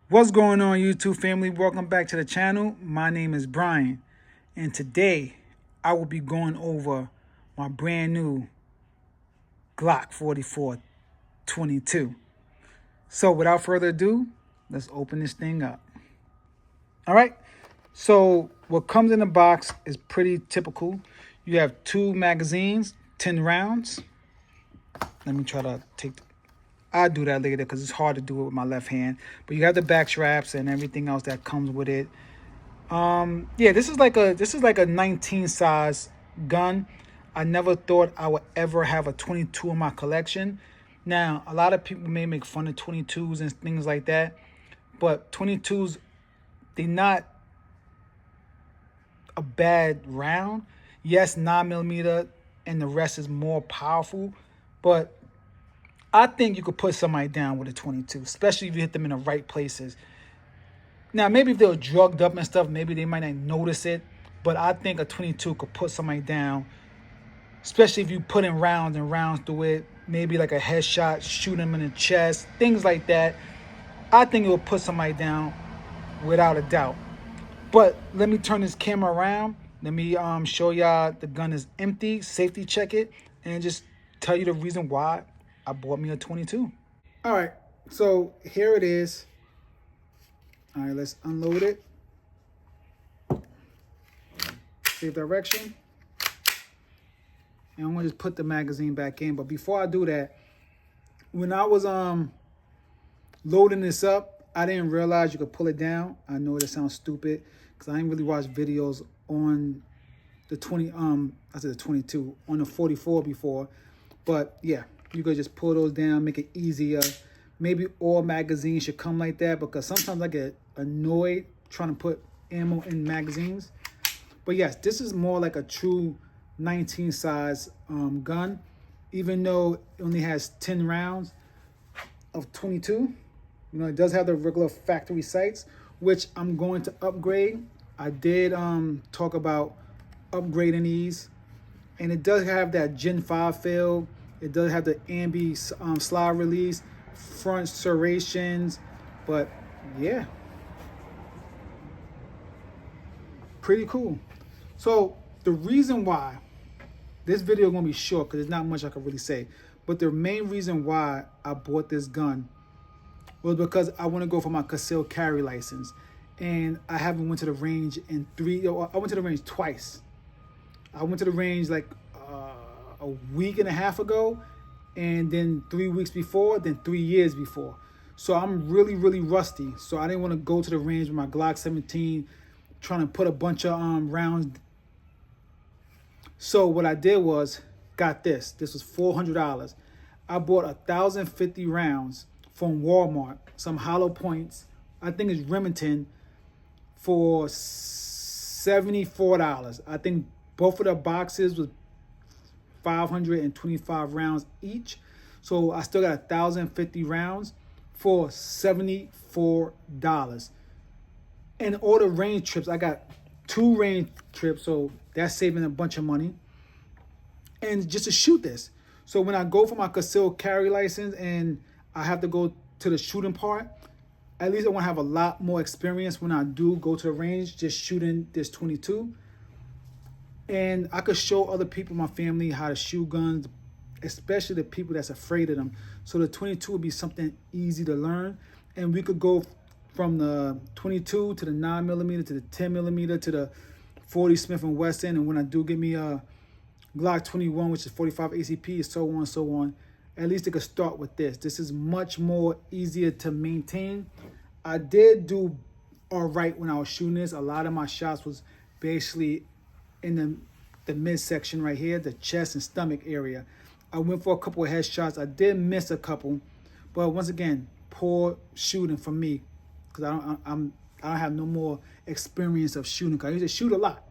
What's going on, YouTube family? Welcome back to the channel. My name is Brian, and today I will be going over my brand new Glock 44 22. So without further ado, let's open this thing up. All right. So what comes in the box is pretty typical. You have two magazines, 10 rounds. Let me try to take I'll do that later because it's hard to do it with my left hand. But you have the back straps and everything else that comes with it. Yeah, this is like a 19 size gun. I never thought I would ever have a 22 in my collection. Now, a lot of people may make fun of 22s and things like that, but 22s, they're not a bad round. Yes, 9mm and the rest is more powerful, but I think you could put somebody down with a 22, especially if you hit them in the right places. Now, maybe if they're drugged up and stuff, maybe they might not notice it. But I think a 22 could put somebody down, especially if you put in rounds and rounds through it. Maybe like a headshot, shoot them in the chest, things like that. I think it will put somebody down without a doubt. But let me turn this camera around. Let me show y'all the gun is empty, safety check it, and just tell you the reason why I bought me a 22. All right, so here it is. All right, let's unload it. Save direction. And I'm gonna just put the magazine back in. But before I do that, when I was loading this up, I didn't realize you could pull it down. I know that sounds stupid because I didn't really watch videos on the 20 I said the 22 on the 44 before. But yeah, you could just pull those down, make it easier. Maybe all magazines should come like that because sometimes I get annoyed trying to put ammo in magazines. But yes, this is more like a true 19 size gun, even though it only has 10 rounds of 22. You know, it does have the regular factory sights, which I'm going to upgrade. I did talk about upgrading these, and it does have that Gen 5 feel. It does have the ambi slide release, front serrations, but yeah, pretty cool. So the reason why this video is gonna be short because there's not much I can really say, but the main reason why I bought this gun was because I want to go for my concealed carry license, and I haven't went to the range in I went to the range twice. I went to the range like a week and a half ago, and then 3 weeks before, then 3 years before. So I'm really rusty. So I didn't want to go to the range with my Glock 17, trying to put a bunch of rounds. So what I did was got this. This was $400. I bought 1,050 rounds from Walmart, some hollow points. I think it's Remington for $74. I think both of the boxes was 525 rounds each. So I still got 1,050 rounds for $74. And all the range trips, I got 2 range trips, so that's saving a bunch of money. And just to shoot this. So when I go for my concealed carry license and I have to go to the shooting part, at least I want to have a lot more experience when I do go to the range just shooting this 22. And I could show other people in my family how to shoot guns, especially the people that's afraid of them. So the 22 would be something easy to learn. And we could go from the 22 to the 9mm to the 10mm to the 40 Smith & Wesson. And when I do get me a Glock 21, which is 45 ACP, so on and so on, at least I could start with this. This is much more easier to maintain. I did do all right when I was shooting this. A lot of my shots was basically in the midsection right here, the chest and stomach area. I went for a couple of headshots. I did miss a couple, but once again, poor shooting for me because I don't have no more experience of shooting. Cause I used to shoot a lot,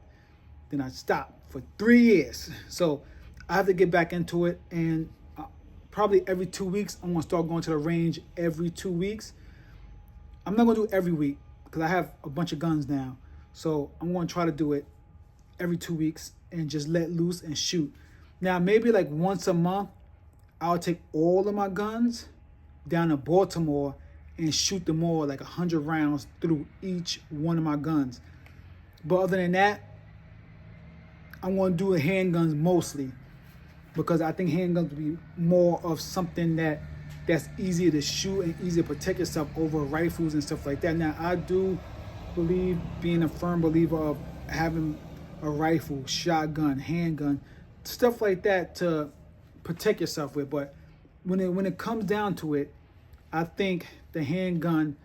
then I stopped for 3 years. So I have to get back into it, and probably every 2 weeks I'm gonna start going to the range every 2 weeks. I'm not gonna do it every week because I have a bunch of guns now. So I'm gonna try to do it every 2 weeks and just let loose and shoot. Now maybe like once a month I'll take all of my guns down to Baltimore and shoot them all like 100 rounds through each one of my guns. But other than that, I'm going to do handguns mostly, because I think handguns would be more of something that's easier to shoot and easier to protect yourself over rifles and stuff like that. Now, I do believe, being a firm believer of having a rifle, shotgun, handgun, stuff like that to protect yourself with. But when it comes down to it, I think the handgun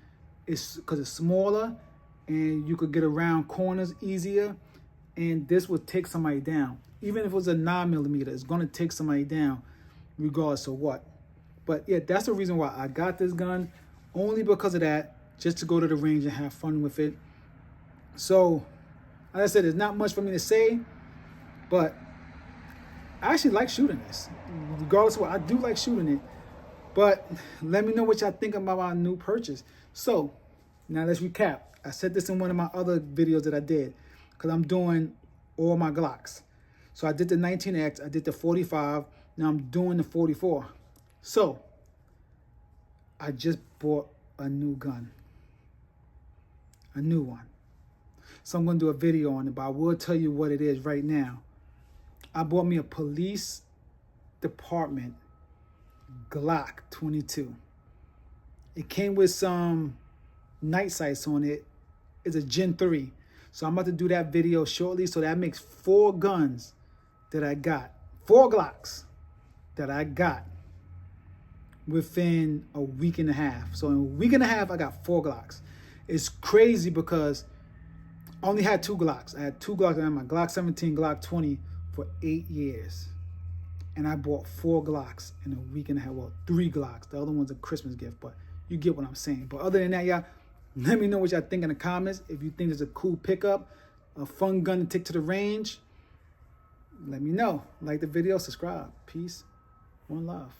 is, because it's smaller and you could get around corners easier, and this would take somebody down. Even if it was a 9mm, it's going to take somebody down regardless of what. But yeah, that's the reason why I got this gun, only because of that, just to go to the range and have fun with it. So, like I said, there's not much for me to say, but I actually like shooting this. Regardless of what, I do like shooting it. But let me know what y'all think about my new purchase. So, now let's recap. I said this in one of my other videos that I did, because I'm doing all my Glocks. So I did the 19X, I did the 45, now I'm doing the 44. So, I just bought a new gun. A new one. So I'm going to do a video on it, but I will tell you what it is right now. I bought me a police department Glock 22. It came with some night sights on it. It's a Gen 3. So I'm about to do that video shortly. So that makes 4 guns that I got. 4 Glocks that I got within a week and a half. So in a week and a half, I got 4 Glocks. It's crazy because I only had 2 Glocks. I had 2 Glocks. I had my Glock 17, Glock 20 for 8 years. And I bought 4 Glocks in a week and a half. Well, 3 Glocks. The other one's a Christmas gift, but you get what I'm saying. But other than that, y'all, let me know what y'all think in the comments. If you think it's a cool pickup, a fun gun to take to the range, let me know. Like the video, subscribe. Peace. One love.